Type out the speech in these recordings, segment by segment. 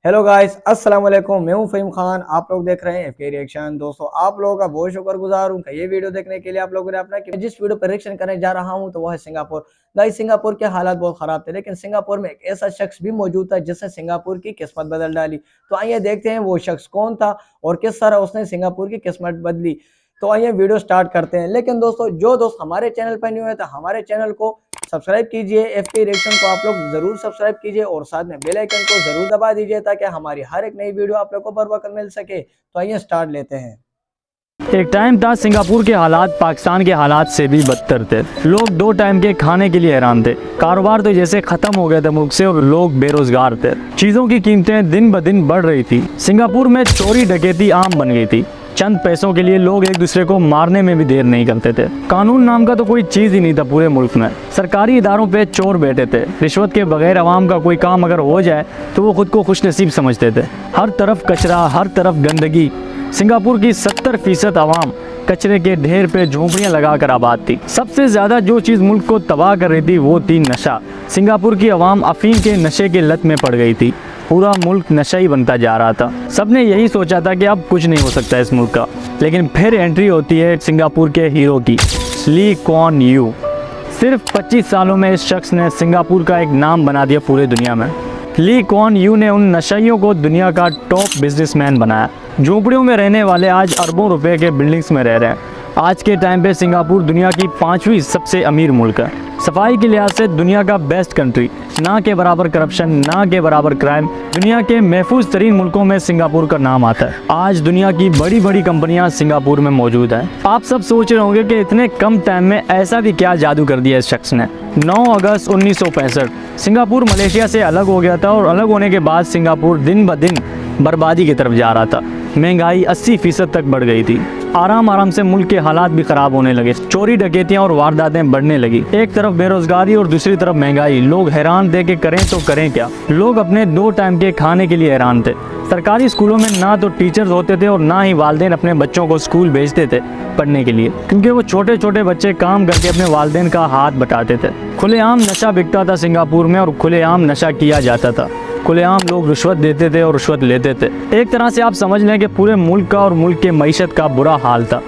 Hello guys, अस्सलाम वालेकुम। मैं हूं फ़हीम खान। आप लोग देख रहे हैं एफके रिएक्शन। दोस्तों, आप लोगों का बहुत शुक्रगुजार हूं कि ये वीडियो देखने के लिए आप लोगों ने अपना कि जिस वीडियो पर रिएक्शन करने जा रहा हूं तो वो है सिंगापुर। गाइस, सिंगापुर के हालात बहुत खराब थे, लेकिन सिंगापुर में एक ऐसा शख्स भी मौजूद था जिसने सिंगापुर की किस्मत बदल डाली। तो आइए देखते हैं वो शख्स कौन था और किस तरह उसने सिंगापुर की किस्मत बदली। तो आइए वीडियो स्टार्ट करते हैं। लेकिन दोस्तों, जो दोस्त हमारे चैनल पर न्यू है तो हमारे चैनल को सब्सक्राइब कीजिए। एफके रिएक्शन को आप लोग जरूर सब्सक्राइब कीजिए और साथ में बेल आइकन को जरूर दबा दीजिए ताकि हमारी हर एक नई वीडियो आप लोग को बर वक्त मिल सके। तो आइए स्टार्ट लेते हैं। एक टाइम था सिंगापुर के हालात पाकिस्तान के हालात से भी बदतर थे। लोग 2 टाइम के खाने के लिए हैरान थे। कारोबार तो जैसे खत्म हो गए थे मुल्क से और लोग बेरोजगार थे। चीजों की कीमतें दिन ब दिन बढ़ रही थी। सिंगापुर में चोरी डकैती आम बन गई थी। चंद पैसों के लिए लोग एक दूसरे को मारने में भी देर नहीं करते थे। कानून नाम का तो कोई चीज ही नहीं था पूरे मुल्क में। सरकारी इदारों पे चोर बैठे थे। रिश्वत के बगैर आवाम का कोई काम अगर हो जाए तो वो खुद को खुशनसीब समझते थे। हर तरफ कचरा, हर तरफ गंदगी। सिंगापुर की 70% आवाम कचरे के ढेर पे झोंपड़ियां लगाकर आबाद थी। सबसे ज्यादा जो चीज मुल्क को तबाह कर रही थी वो थी नशा। सिंगापुर की आवाम अफीम के नशे के लत में पड़ गई थी। पूरा मुल्क नशा ही बनता जा रहा था। सबने यही सोचा था कि अब कुछ नहीं हो सकता इस मुल्क का। लेकिन फिर एंट्री होती है सिंगापुर के हीरो की, ली कुआन यू। सिर्फ 25 सालों में इस शख्स ने सिंगापुर का एक नाम बना दिया पूरे दुनिया में। ली कुआन यू ने उन नशाइयों को दुनिया का टॉप बिजनेसमैन बनाया। झोंपड़ियों में रहने वाले आज अरबों रुपए के बिल्डिंग्स में रह रहे हैं। आज के टाइम पे सिंगापुर दुनिया की 5वीं सबसे अमीर मुल्क है। सफाई के लिहाज से दुनिया का बेस्ट कंट्री। ना के बराबर करप्शन, ना के बराबर क्राइम। दुनिया के महफूज तरीन मुल्कों में सिंगापुर का नाम आता है। आज दुनिया की बड़ी बड़ी कंपनियां सिंगापुर में मौजूद हैं। आप सब सोच रहे होंगे कि इतने कम टाइम में ऐसा भी क्या जादू कर दिया इस शख्स ने। 9 अगस्त 1965 सिंगापुर मलेशिया से अलग हो गया था और अलग होने के बाद सिंगापुर दिन ब दिन बर्बादी की तरफ जा रहा था। महंगाई 80% तक बढ़ गई थी। आराम से मुल्क के हालात भी खराब होने लगे। चोरी डकैतियां और वारदातें बढ़ने लगी। एक तरफ बेरोजगारी और दूसरी तरफ महंगाई। लोग हैरान थे कि करें तो करें क्या। लोग अपने 2 टाइम के खाने के लिए हैरान थे। सरकारी स्कूलों में ना तो टीचर्स होते थे और ना ही वालिदैन अपने बच्चों को स्कूल भेजते थे पढ़ने के लिए, क्योंकि वो छोटे छोटे बच्चे काम करके अपने वालिदैन का हाथ बटाते थे। खुलेआम नशा बिकता था सिंगापुर में और खुलेआम नशा किया जाता था। खुलेआम लोग रिश्वत देते थे और रिश्वत लेते थे। एक तरह से आप समझ लें कि पूरे मुल्क का और मुल्क के मईशत का बुरा हाल था।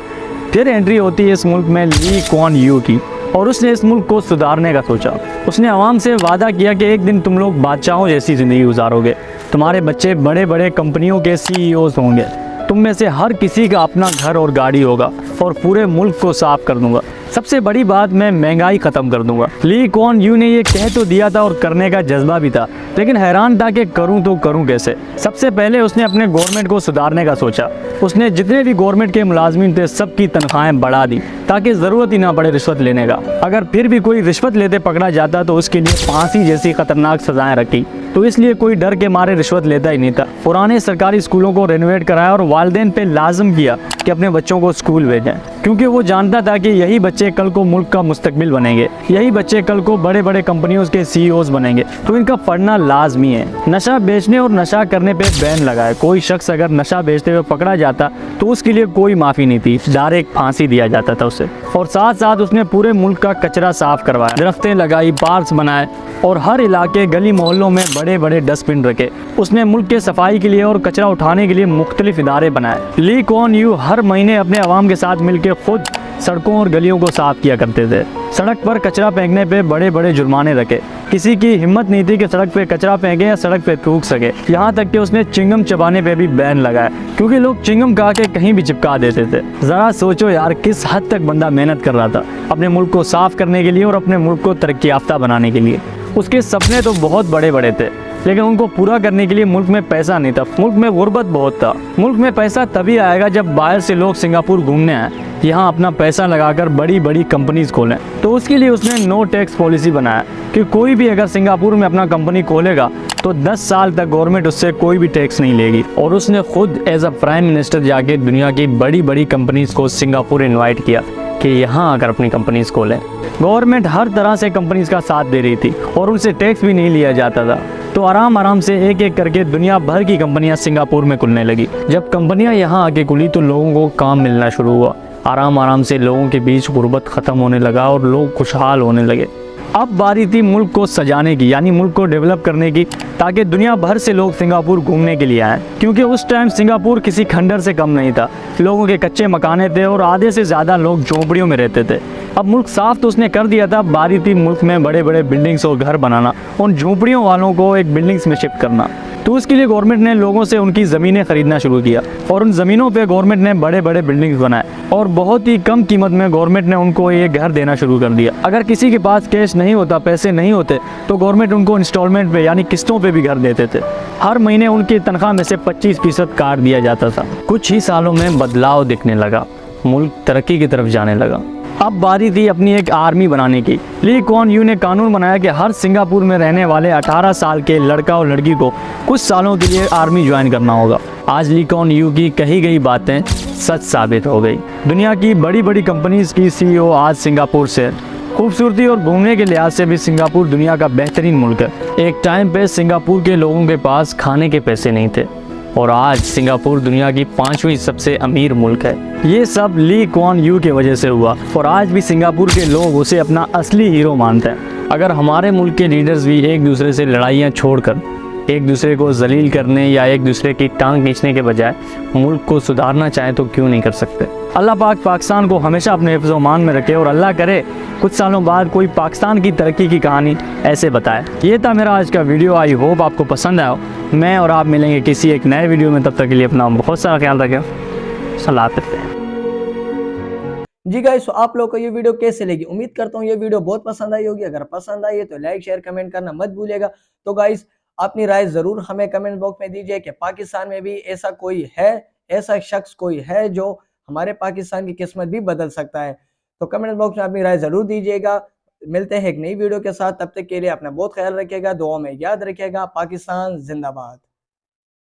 फिर एंट्री होती है इस मुल्क में ली कुआन यू की और उसने इस मुल्क को सुधारने का सोचा। उसने आवाम से वादा किया कि एक दिन तुम लोग बादशाहों जैसी ज़िंदगी गुजारोगे। तुम्हारे बच्चे बड़े बड़े कंपनियों के CEOs होंगे। तुम में से हर किसी का अपना घर और गाड़ी होगा और पूरे मुल्क को साफ कर दूंगा। सबसे बड़ी बात, मैं महंगाई खत्म कर दूंगा। ली कुआन यू ने ये कह तो दिया था और करने का जज्बा भी था, लेकिन हैरान था कि करूं तो करूं कैसे। सबसे पहले उसने अपने गवर्नमेंट को सुधारने का सोचा। उसने जितने भी गवर्नमेंट के मुलाजमीन थे सबकी तनख्वाहें बढ़ा दी ताकि ज़रूरत ही ना पड़े रिश्वत लेने का। अगर फिर भी कोई रिश्वत लेते पकड़ा जाता तो उसके लिए फांसी जैसी खतरनाक सजाएं रखी। तो इसलिए कोई डर के मारे रिश्वत लेता ही नहीं था। पुराने सरकारी स्कूलों को रेनोवेट कराया और वालिदैन पे लाजम किया कि अपने बच्चों को स्कूल भेजें, क्योंकि वो जानता था कि यही बच्चे कल को मुल्क का मुस्तकबिल बनेंगे। यही बच्चे कल को बड़े बड़े कंपनियों के CEOs बनेंगे। तो इनका पढ़ना लाजमी है। नशा बेचने और नशा करने पे बैन लगाए। कोई शख्स अगर नशा बेचते हुए पकड़ा जाता तो उसके लिए कोई माफ़ी नहीं थी, डायरेक्ट फांसी दिया जाता था उसे। और साथ साथ उसने पूरे मुल्क का कचरा साफ करवाया, दरख्तें लगाई, पार्क्स बनाए और हर इलाके गली मोहल्लों में बड़े बड़े डस्टबिन रखे। उसने मुल्क के सफाई के लिए और कचरा उठाने के लिए मुख्तलिफ इदारे बनाए। ली कुआन यू हर महीने अपने आवाम के साथ मिलकर खुद सड़कों और गलियों को साफ किया करते थे। सड़क पर कचरा फेंकने पे बड़े बड़े जुर्माने रखे। किसी की हिम्मत नहीं थी कि सड़क पे कचरा फेंके या सड़क पे थूक सके। यहाँ तक कि उसने चिंगम चबाने पे भी बैन लगाया, क्योंकि लोग चिंगम खा के कहीं भी चिपका देते थे। जरा सोचो यार, किस हद तक बंदा मेहनत कर रहा था अपने मुल्क को साफ करने के लिए और अपने मुल्क को तरक्की याफ्ता बनाने के लिए। उसके सपने तो बहुत बड़े बड़े थे, लेकिन उनको पूरा करने के लिए मुल्क में पैसा नहीं था। मुल्क में गुर्बत बहुत था। मुल्क में पैसा तभी आएगा जब बाहर से लोग सिंगापुर घूमने आए, यहाँ अपना पैसा लगाकर बड़ी बड़ी कंपनीज खोलें। तो उसके लिए उसने नो टैक्स पॉलिसी बनाया कि कोई भी अगर सिंगापुर में अपना कंपनी खोलेगा तो 10 साल तक गवर्नमेंट उससे कोई भी टैक्स नहीं लेगी। और उसने खुद एज अ प्राइम मिनिस्टर जाके दुनिया की बड़ी बड़ी कंपनीज को सिंगापुर इन्वाइट किया कि यहाँ आकर अपनी कंपनीज खोलें। गवर्नमेंट हर तरह से कंपनीज का साथ दे रही थी और उनसे टैक्स भी नहीं लिया जाता था। तो आराम से एक एक करके दुनिया भर की कंपनियां सिंगापुर में खुलने लगी। जब कंपनियां यहाँ आके खुली तो लोगों को काम मिलना शुरू हुआ। आराम से लोगों के बीच गुर्बत ख़त्म होने लगा और लोग खुशहाल होने लगे। अब बारी थी मुल्क को सजाने की, यानी मुल्क को डेवलप करने की, ताकि दुनिया भर से लोग सिंगापुर घूमने के लिए आए। क्योंकि उस टाइम सिंगापुर किसी खंडर से कम नहीं था, लोगों के कच्चे मकाने थे और आधे से ज़्यादा लोग झोंपड़ियों में रहते थे। अब मुल्क साफ तो उसने कर दिया था, बारी थी मुल्क में बड़े बड़े बिल्डिंग्स और घर बनाना, उन झोंपड़ियों वालों को एक बिल्डिंग्स में शिफ्ट करना। तो उसके लिए गवर्नमेंट ने लोगों से उनकी ज़मीनें खरीदना शुरू किया और उन ज़मीनों पे गवर्नमेंट ने बड़े बड़े बिल्डिंग्स बनाए और बहुत ही कम कीमत में गवर्नमेंट ने उनको ये घर देना शुरू कर दिया। अगर किसी के पास कैश नहीं होता, पैसे नहीं होते, तो गवर्नमेंट उनको इंस्टॉलमेंट पे यानी किस्तों पे भी घर देते थे। हर महीने उनकी तनख्वाह में से 25% काट दिया जाता था। कुछ ही सालों में बदलाव दिखने लगा, मुल्क तरक्की की तरफ जाने लगा। अब बारी थी अपनी एक आर्मी बनाने की। ली कुआन यू ने कानून बनाया कि हर सिंगापुर में रहने वाले 18 साल के लड़का और लड़की को कुछ सालों के लिए आर्मी ज्वाइन करना होगा। आज ली कुआन यू की कही गई बातें सच साबित हो गई। दुनिया की बड़ी बड़ी कंपनीज की CEO आज सिंगापुर से। खूबसूरती और घूमने के लिहाज से भी सिंगापुर दुनिया का बेहतरीन मुल्क है। एक टाइम पे सिंगापुर के लोगों के पास खाने के पैसे नहीं थे और आज सिंगापुर दुनिया की 5वीं सबसे अमीर मुल्क है। ये सब ली कुआन यू की वजह से हुआ और आज भी सिंगापुर के लोग उसे अपना असली हीरो मानते हैं। अगर हमारे मुल्क के लीडर्स भी एक दूसरे से लड़ाइयाँ छोड़कर एक दूसरे को जलील करने या एक दूसरे की टांग खींचने के बजाय मुल्क को सुधारना चाहें तो क्यों नहीं कर सकते। अल्लाह पाक पाकिस्तान को हमेशा अपने हिफ्ज़-ओ-मान में रखे और अल्लाह करे कुछ सालों बाद कोई पाकिस्तान की तरक्की की कहानी ऐसे बताए। ये था मेरा आज का वीडियो, आई होप आपको पसंद आया। मैं और आप मिलेंगे किसी एक नए वीडियो में, तब तक के लिए अपना बहुत सारा ख्याल रखें। सलाह करते हैं जी गाइस, तो आप लोग को ये वीडियो कैसे लगी? उम्मीद करता हूँ ये वीडियो बहुत पसंद आई होगी। अगर पसंद आई है तो लाइक शेयर कमेंट करना मत भूलिएगा। तो गाइस, अपनी राय जरूर हमें कमेंट बॉक्स में दीजिए कि पाकिस्तान में भी ऐसा कोई है, ऐसा शख्स कोई है जो हमारे पाकिस्तान की किस्मत भी बदल सकता है। तो कमेंट बॉक्स में अपनी राय जरूर दीजिएगा। मिलते हैं एक नई वीडियो के साथ, तब तक के लिए अपना बहुत ख्याल रखिएगा, दुआ में याद रखिएगा। पाकिस्तान जिंदाबाद।